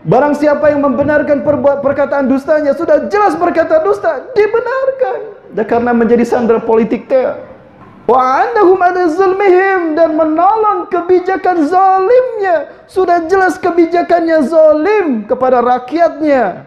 Barang siapa yang membenarkan perkataan dustanya, sudah jelas berkata dusta, dibenarkan. Dan karena menjadi sandera politik teh. Wa annahum ala zulmihim, dan menolong kebijakan zalimnya. Sudah jelas kebijakannya zalim kepada rakyatnya.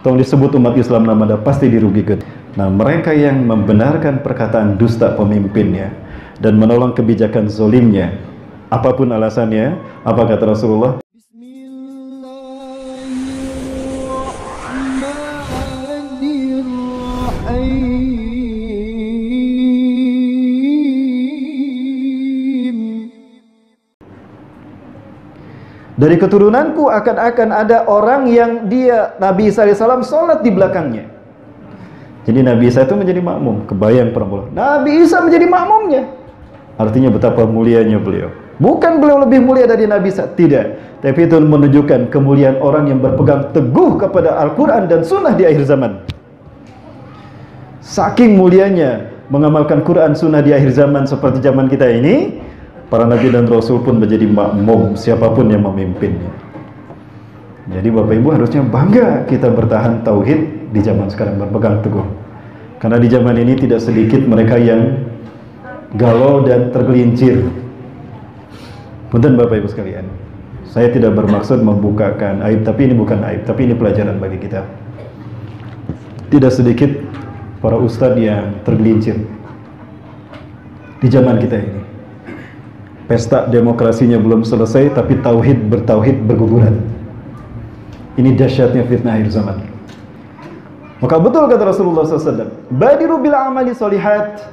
Tolong disebut umat Islam namanya pasti dirugikan. Nah, mereka yang membenarkan perkataan dusta pemimpinnya dan menolong kebijakan zalimnya, apapun alasannya, apa kata Rasulullah? Dari keturunanku akan ada orang yang dia, Nabi Isa AS, sholat di belakangnya. Jadi Nabi Isa itu menjadi makmum. Kebayang perempuan, Nabi Isa menjadi makmumnya. Artinya betapa mulianya beliau. Bukan beliau lebih mulia dari Nabi Isa, tidak. Tapi itu menunjukkan kemuliaan orang yang berpegang teguh kepada Al-Quran dan Sunnah di akhir zaman. Saking mulianya mengamalkan Quran Sunnah di akhir zaman seperti zaman kita ini, para Nabi dan Rasul pun menjadi makmum siapapun yang memimpinnya. Jadi Bapak Ibu harusnya bangga kita bertahan tauhid di zaman sekarang, berpegang teguh. Karena di zaman ini tidak sedikit mereka yang galau dan tergelincir. Punten Bapak Ibu sekalian, saya tidak bermaksud membukakan aib, tapi ini bukan aib, tapi ini pelajaran bagi kita. Tidak sedikit para ustadz yang tergelincir di zaman kita ini. Pesta demokrasinya belum selesai, tapi tauhid berguguran. Ini dahsyatnya fitnah akhir zaman. Maka betul kata Rasulullah SAW, badiru bil amali solihat,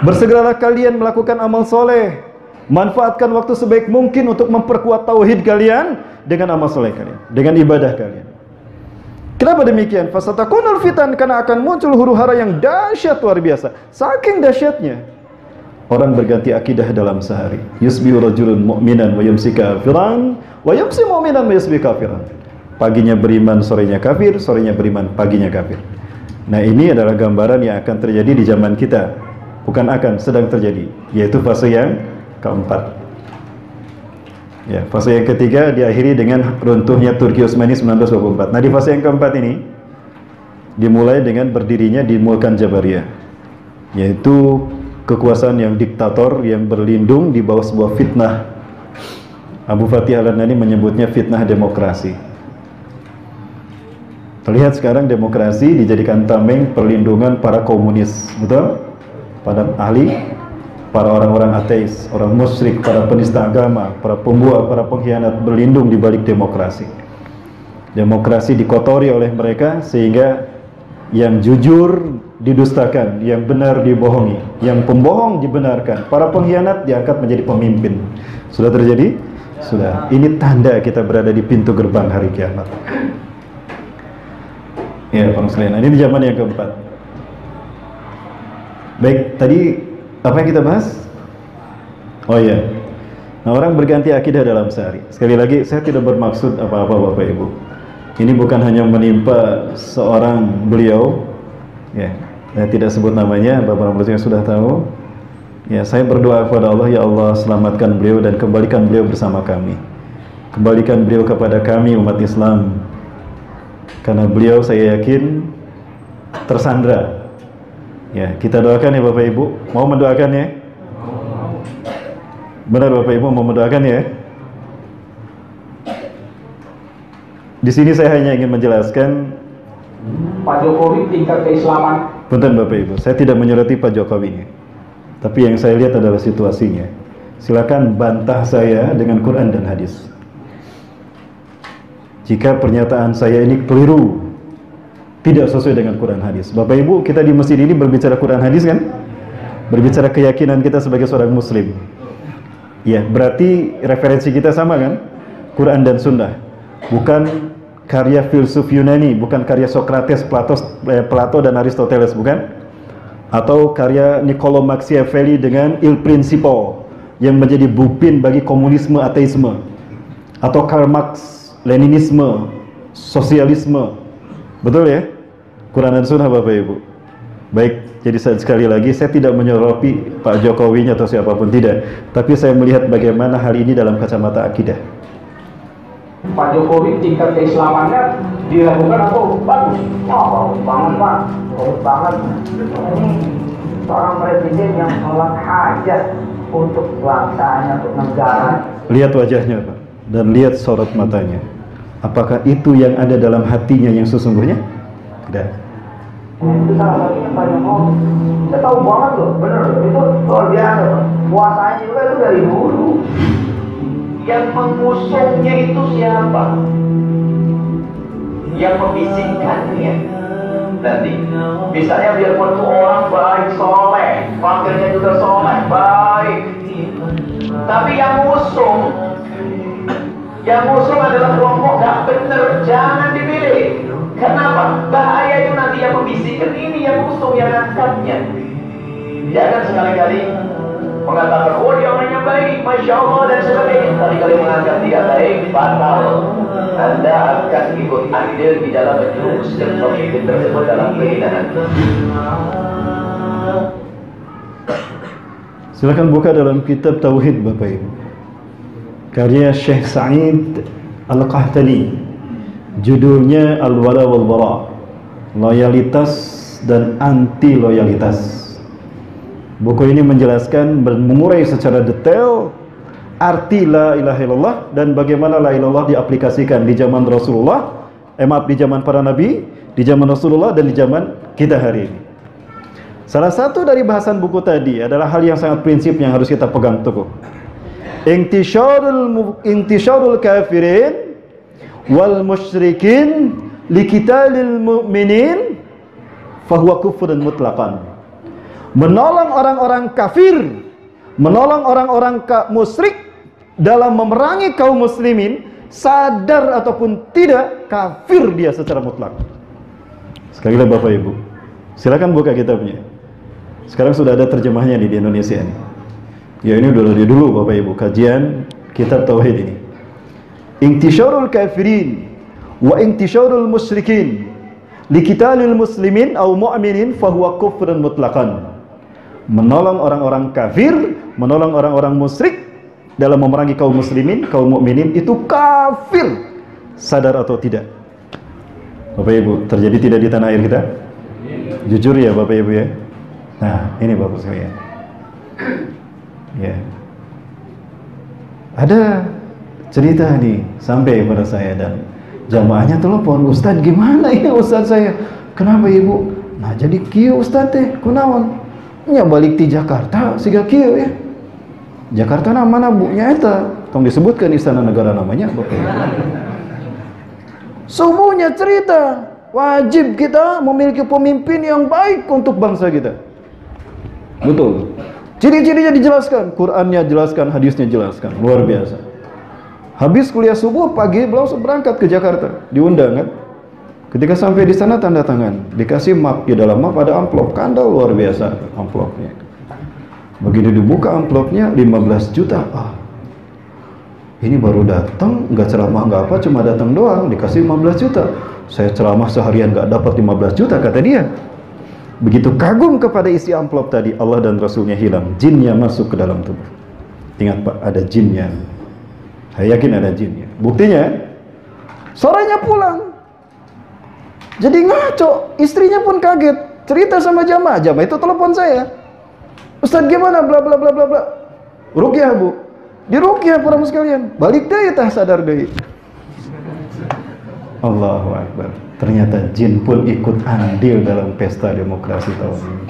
bersegeralah kalian melakukan amal soleh. Manfaatkan waktu sebaik mungkin untuk memperkuat tauhid kalian dengan amal soleh kalian, dengan ibadah kalian. Kenapa demikian? Fasatakunul fitan, karena akan muncul huru-hara yang dahsyat luar biasa. Saking dahsyatnya, orang berganti akidah dalam sehari. Yusbihu rajulun mu'minan wa yumsi kafiran, wa yumsi mu'minan wa yusbi kafiran. Paginya beriman, sorenya kafir, sorenya beriman, paginya kafir. Nah, ini adalah gambaran yang akan terjadi di zaman kita. Bukan akan, sedang terjadi. Yaitu fase yang keempat. Ya, fase yang ketiga diakhiri dengan runtuhnya Turki Utsmani 1924. Nah, di fase yang keempat ini dimulai dengan berdirinya di Mulkan Jabariyah, yaitu kekuasaan yang diktator yang berlindung di bawah sebuah fitnah. Abu Fatih Al-Adnani menyebutnya fitnah demokrasi. Terlihat sekarang demokrasi dijadikan tameng perlindungan para komunis, betul? Para ahli, para orang-orang ateis, orang musyrik, para penista agama, para pembuat, para pengkhianat berlindung di balik demokrasi. Demokrasi dikotori oleh mereka sehingga yang jujur didustakan, yang benar dibohongi, yang pembohong dibenarkan, para pengkhianat diangkat menjadi pemimpin. Sudah terjadi? Sudah. Ini tanda kita berada di pintu gerbang hari kiamat. Ya, Pak Muslim. Ini di zaman yang keempat. Baik, tadi apa yang kita bahas? Oh iya. Nah, orang berganti akidah dalam sehari. Sekali lagi, saya tidak bermaksud apa-apa Bapak Ibu. Ini bukan hanya menimpa seorang beliau, ya, saya tidak sebut namanya, Bapak Ibu yang sudah tahu. Ya, saya berdoa kepada Allah, ya Allah, selamatkan beliau dan kembalikan beliau bersama kami. Kembalikan beliau kepada kami umat Islam. Karena beliau saya yakin tersandra. Ya, kita doakan ya Bapak Ibu. Mau mendoakan ya? Benar Bapak Ibu mau mendoakan ya? Di sini saya hanya ingin menjelaskan Pak Jokowi tingkat keislaman. Punten Bapak Ibu, saya tidak menyoroti Pak Jokowi ini. Tapi yang saya lihat adalah situasinya. Silakan bantah saya dengan Quran dan hadis. Jika pernyataan saya ini keliru, tidak sesuai dengan Quran hadis. Bapak Ibu, kita di masjid ini berbicara Quran hadis kan? Berbicara keyakinan kita sebagai seorang muslim. Ya, berarti referensi kita sama kan? Quran dan Sunnah. Bukan karya filsuf Yunani, bukan karya Socrates, Plato dan Aristoteles, bukan? Atau karya Niccolo Machiavelli dengan Il Principio yang menjadi bupin bagi komunisme, ateisme. Atau Karl Marx, Leninisme, sosialisme. Betul ya? Quran dan Sunnah Bapak Ibu. Baik, jadi sekali lagi saya tidak menyoroti Pak Jokowi atau siapapun, tidak. Tapi saya melihat bagaimana hal ini dalam kacamata akidah. Pak Jokowi tingkat keislamannya diragukan atau bagus? Oh, bagus banget Pak, bagus banget. Ini seorang presiden yang sholat hajat untuk bangsanya, untuk negara. Lihat wajahnya Pak, dan lihat sorot matanya. Apakah itu yang ada dalam hatinya yang sesungguhnya? Tidak. Itu salah satunya Pak Jokowi. Saya tahu banget loh, bener, itu luar biasa. Puasanya juga itu dari dulu. Yang mengusungnya itu siapa? Yang membisikkannya nanti. Misalnya biarpun itu orang baik, soleh, wakilnya juga soleh, baik, tapi yang ngusung adalah kelompok gak bener, jangan dipilih. Kenapa? Bahaya itu nanti yang membisikkan ini yang ngusung, yang angkatnya. Jangan sekali-kali mengatakan, oh dia orangnya baik, Masya Allah dan sebagainya. Kali-kali mengangkat dia baik, fatal. Anda akan ikut andil di dalam menjerumuskan pemimpin tersebut dalam kehinaan. Silakan buka dalam kitab Tauhid Bapak Ibu, karya Syekh Sa'id Al-Qahtani, judulnya Al-Wala wal Bara, loyalitas dan anti loyalitas. Buku ini menjelaskan, mengurai secara detail arti la ilaha illallah dan bagaimana la ilaha illallah diaplikasikan di zaman Rasulullah, di zaman para nabi, di zaman Rasulullah dan di zaman kita hari ini. Salah satu dari bahasan buku tadi adalah hal yang sangat prinsip yang harus kita pegang teguh. Intisyarul kafirin wal musyrikin liqitalil mu'minin fahuwa kufrun mutlaqan. Menolong orang-orang kafir, menolong orang-orang musyrik dalam memerangi kaum muslimin, sadar ataupun tidak, kafir dia secara mutlak. Sekali lagi Bapak Ibu, silakan buka kitabnya. Sekarang sudah ada terjemahnya nih di Indonesia nih. Ya ini udah dari dulu Bapak Ibu, kajian kitab Tauhid ini. Intisyarul kafirin wa intisyarul musyrikin liqitalil muslimin au mu'minin fahuwa kufrun mutlaqan. Menolong orang-orang kafir, menolong orang-orang musyrik dalam memerangi kaum muslimin, kaum mukminin itu kafir, sadar atau tidak. Bapak Ibu, terjadi tidak di tanah air kita? Jujur ya Bapak Ibu ya. Nah, ini Bapak sekalian. Ya. Ada cerita nih sampai pada saya dan jamaahnya telepon, Ustaz gimana ini Ustaz saya? Kenapa Ibu? Nah jadi kieu Ustaz teh, kunaon? Nya balik di Jakarta siga kieu ya. Jakarta na mana Bu nya eta? Tong disebutkan istana negara namanya Bapak Ibu. Semuanya cerita, wajib kita memiliki pemimpin yang baik untuk bangsa kita. Betul. Ciri-cirinya dijelaskan, Qur'annya jelaskan, hadisnya jelaskan, luar biasa. Habis kuliah subuh, pagi beliau berangkat ke Jakarta, diundang kan. Ketika sampai di sana tanda tangan, dikasih map, di dalam map ada amplop, kandal luar biasa amplopnya. Begitu dibuka amplopnya 15 juta. Ah, ini baru datang, nggak ceramah nggak apa, cuma datang doang, dikasih 15 juta. Saya ceramah seharian nggak dapat 15 juta kata dia. Begitu kagum kepada isi amplop tadi, Allah dan Rasulnya hilang, jinnya masuk ke dalam tubuh. Ingat Pak, ada jinnya. Saya yakin ada jinnya. Buktinya, sorenya pulang. Jadi ngaco, istrinya pun kaget. Cerita sama jamaah itu telepon saya. Ustaz gimana bla bla bla bla bla. Ruqyah Bu. Di ruqyah para sekalian. Balik deh tah sadar deh. Allahu Akbar. Ternyata jin pun ikut andil dalam pesta demokrasi tahun ini.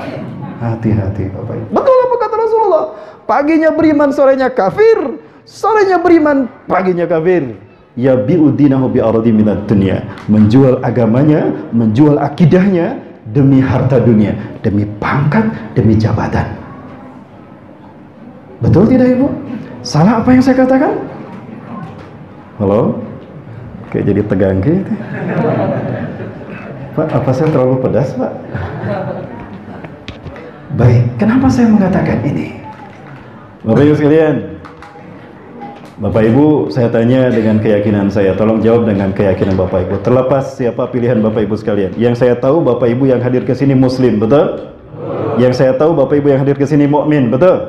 Hati-hati Bapak Ibu. Betul apa kata Rasulullah? Paginya beriman, sorenya kafir. Sorenya beriman, paginya kafir. Ya bi'udinahu bi'aradi minat dunia, menjual agamanya, menjual akidahnya demi harta dunia, demi pangkat, demi jabatan. Betul tidak Ibu? Salah apa yang saya katakan? Halo? Kayak jadi tegang gitu. Pak, apa saya terlalu pedas Pak? Baik, kenapa saya mengatakan ini? Bapak Ibu sekalian, Bapak Ibu, saya tanya dengan keyakinan saya, tolong jawab dengan keyakinan Bapak Ibu. Terlepas siapa pilihan Bapak Ibu sekalian. Yang saya tahu Bapak Ibu yang hadir ke sini muslim, betul? Yang saya tahu Bapak Ibu yang hadir ke sini mukmin, betul?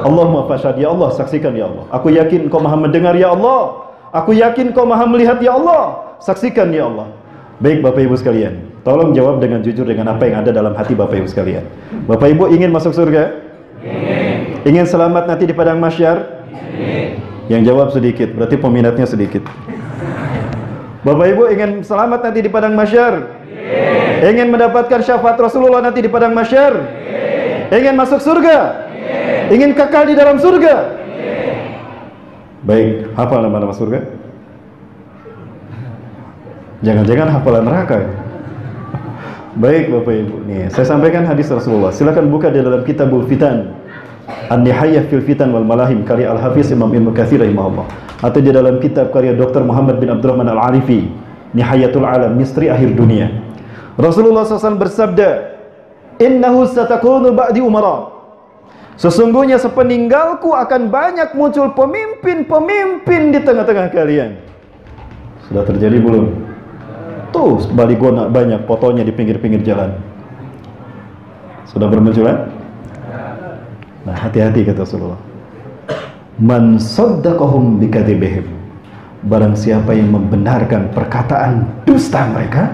Allahumma fashhad ya Allah, saksikan ya Allah. Aku yakin Engkau Maha mendengar ya Allah. Aku yakin kau maha melihat ya Allah. Saksikan ya Allah. Baik Bapak Ibu sekalian, tolong jawab dengan jujur dengan apa yang ada dalam hati Bapak Ibu sekalian. Bapak Ibu ingin masuk surga? Ingin selamat nanti di padang mahsyar? Yang jawab sedikit, berarti peminatnya sedikit. Bapak Ibu ingin selamat nanti di padang mahsyar? Ingin mendapatkan syafaat Rasulullah nanti di padang mahsyar? Ingin masuk surga? Ingin kekal di dalam surga? Baik, hafal nama-nama surga? Jangan-jangan hafalan neraka. Baik Bapak Ibu, nih saya sampaikan hadis Rasulullah. Silakan buka di dalam Kitabul Fitan, An-Nihayah fil Fitan wal Malahim, karya Al-Hafiz Imam Ibnu Katsir rahimahullah, atau di dalam kitab karya Dr. Muhammad bin Abdurrahman Al-Arifi, Nihayatul Alam, Misteri Akhir Dunia. Rasulullah SAW bersabda, "Innahu satakunu ba'di umara." Sesungguhnya sepeninggalku akan banyak muncul pemimpin-pemimpin di tengah-tengah kalian. Sudah terjadi belum? Tuh baligona banyak fotonya di pinggir-pinggir jalan. Sudah bermunculan? Nah, hati-hati kata Rasulullah. Man saddaqahum bikadzibihim. Barang siapa yang membenarkan perkataan dusta mereka,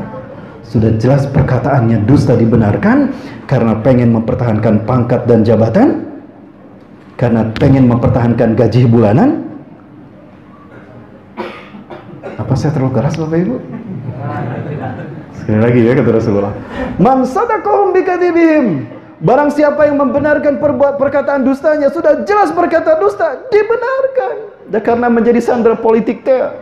sudah jelas perkataannya dusta dibenarkan karena pengen mempertahankan pangkat dan jabatan, karena pengen mempertahankan gaji bulanan. Apa saya terlalu keras Bapak Ibu? Sekali lagi ya kata Rasulullah. Man sadaqahum bikadzibihim. Barang siapa yang membenarkan perkataan dustanya, sudah jelas berkata dusta, dibenarkan. Dan karena menjadi sandera politik dia.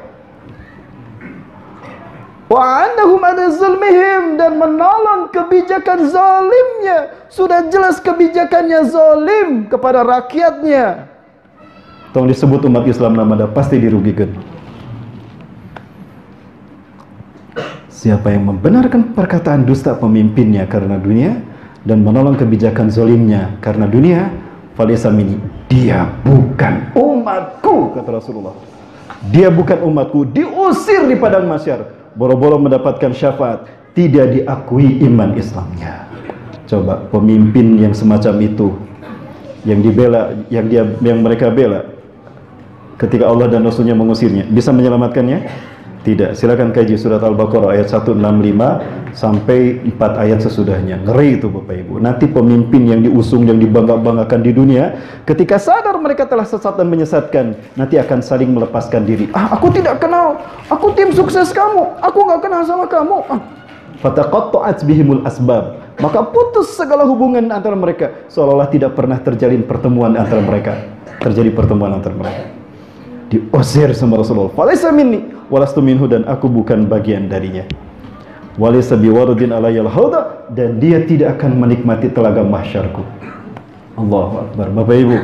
Wa annahum ala zulmihim, dan menolong kebijakan zalimnya. Sudah jelas kebijakannya zalim kepada rakyatnya. Tolong disebut umat Islam namanya, pasti dirugikan. Siapa yang membenarkan perkataan dusta pemimpinnya karena dunia dan menolong kebijakan zalimnya karena dunia, falaysa minni, dia bukan umatku, kata Rasulullah. Dia bukan umatku, diusir di padang mahsyar. Boro-boro mendapatkan syafaat, tidak diakui iman Islamnya. Coba pemimpin yang semacam itu, yang dibela, yang mereka bela, ketika Allah dan Rasulnya mengusirnya, bisa menyelamatkannya? Tidak. Silakan kaji surat Al-Baqarah ayat 165 sampai 4 ayat sesudahnya. Ngeri itu Bapak Ibu. Nanti pemimpin yang diusung, yang dibangga-banggakan di dunia, ketika sadar mereka telah sesat dan menyesatkan, nanti akan saling melepaskan diri. Aku tidak kenal, aku tim sukses kamu, aku nggak kenal sama kamu. Fataqatta'at bihimul asbab. Maka putus segala hubungan antara mereka, seolah-olah tidak pernah terjalin pertemuan antara mereka. Terjadi pertemuan antara mereka. Diusir sama Rasulullah. Falaysa minni walastu minhu, dan aku bukan bagian darinya. Walaysa biwarudin alayyal hauda, dan dia tidak akan menikmati telaga mahsyarku. Allahu Akbar. Bapak Ibu,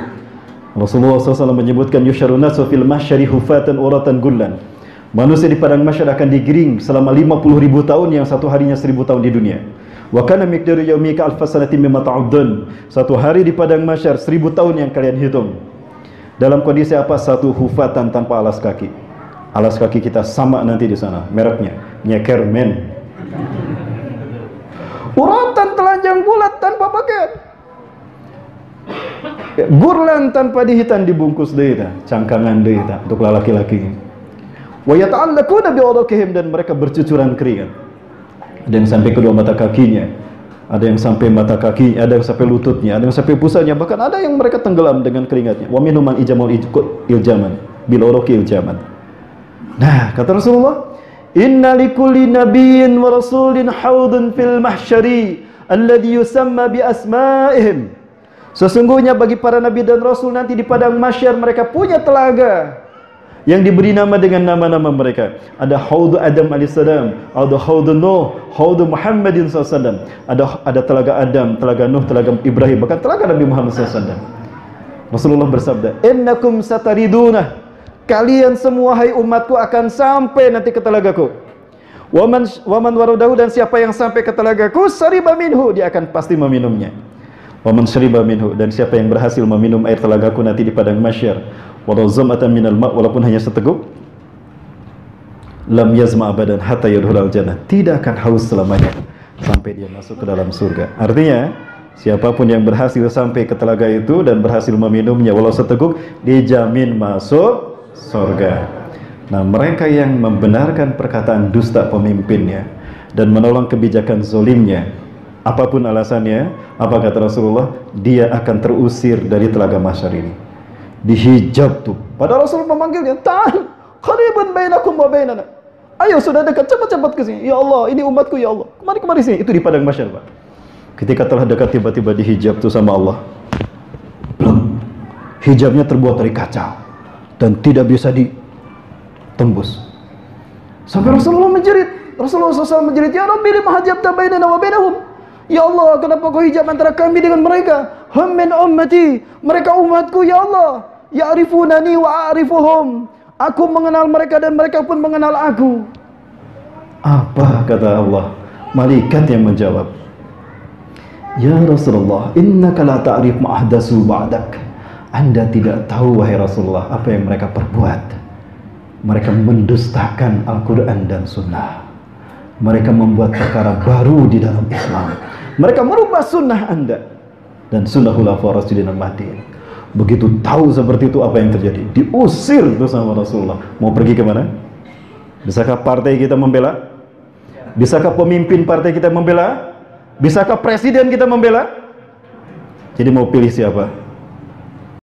Rasulullah SAW menyebutkan yusyarun nasu fil mahsyari hufatan uratan gullan. Manusia di padang mahsyar akan digiring selama 50.000 tahun, yang satu harinya 1000 tahun di dunia. Wa kana miqdaru yaumika alf sanatin mimma ta'uddun. Satu hari di padang mahsyar 1000 tahun yang kalian hitung. Dalam kondisi apa? Satu hufatan, tanpa alas kaki. Alas kaki kita sama nanti di sana, mereknya nyeker men. Uratan, telanjang bulat tanpa pakaian. Gurlan tanpa dihitan, dibungkus deui, cangkangan deui untuk laki-laki. Wa yata'allaquna bi'udukihim, dan mereka bercucuran keringat. Ada yang sampai kedua mata kakinya, ada yang sampai mata kaki, ada yang sampai lututnya, ada yang sampai pusarnya, bahkan ada yang mereka tenggelam dengan keringatnya. Wa minhum man ijamul iljaman bil uruqi iljaman. Nah, kata Rasulullah, inna likulli nabiyyin wa rasulin haudun fil mahsyari alladhi yusamma bi asma'ihim. Sesungguhnya bagi para nabi dan rasul nanti di padang mahsyar, mereka punya telaga yang diberi nama dengan nama-nama mereka. Ada Haud Adam alaihissalam, ada Haud Nuh, Haud Muhammadin SAW. Ada telaga Adam, telaga Nuh, telaga Ibrahim, bahkan telaga Nabi Muhammad SAW. Rasulullah bersabda, innakum satariduna, kalian semua hai umatku akan sampai nanti ke telagaku. Waman warudahu, dan siapa yang sampai ke telagaku, sariba minhu, dia akan pasti meminumnya. Waman syariba minhu, dan siapa yang berhasil meminum air telagaku nanti di padang mahsyar, walau zamatan minal ma', walaupun hanya seteguk, lam yazma abadan hatta yadkhulal jannah, tidak akan haus selamanya sampai dia masuk ke dalam surga. Artinya, siapapun yang berhasil sampai ke telaga itu dan berhasil meminumnya walau seteguk, dijamin masuk surga. Nah, mereka yang membenarkan perkataan dusta pemimpinnya dan menolak kebijakan zolimnya, apapun alasannya, apa kata Rasulullah, dia akan terusir dari telaga mahsyar ini. Dihijab tuh. Padahal Rasul memanggilnya, "Ta'al, qaribun bainakum wa bainana." Ayo, sudah dekat, cepat-cepat ke sini. Ya Allah, ini umatku ya Allah. Kemari sini. Itu di padang mahsyar, Pak. Ketika telah dekat, tiba-tiba dihijab tuh sama Allah. Blum. Hijabnya terbuat dari kaca dan tidak bisa ditembus. Sampai Rasulullah menjerit. Rasulullah SAW menjerit, "Ya Rabbi, lima hajabta bainana wa bainahum." Ya Allah, kenapa kau hijab antara kami dengan mereka? Hum min ummati, mereka umatku ya Allah. Ya'rifunani wa a'rifuhum. Aku mengenal mereka dan mereka pun mengenal aku. Apa kata Allah? Malaikat yang menjawab, "Ya Rasulullah, innaka la ta'rif ma ahdatsu ba'dak." Anda tidak tahu wahai Rasulullah apa yang mereka perbuat. Mereka mendustakan Al-Quran dan Sunnah. Mereka membuat perkara baru di dalam Islam. Mereka merubah sunnah Anda dan sunnah khulafaur rasyidin al-mahdiyyin. Begitu tahu seperti itu, apa yang terjadi? Diusir itu sama Rasulullah. Mau pergi kemana? Bisakah partai kita membela? Bisakah pemimpin partai kita membela? Bisakah presiden kita membela? Jadi mau pilih siapa?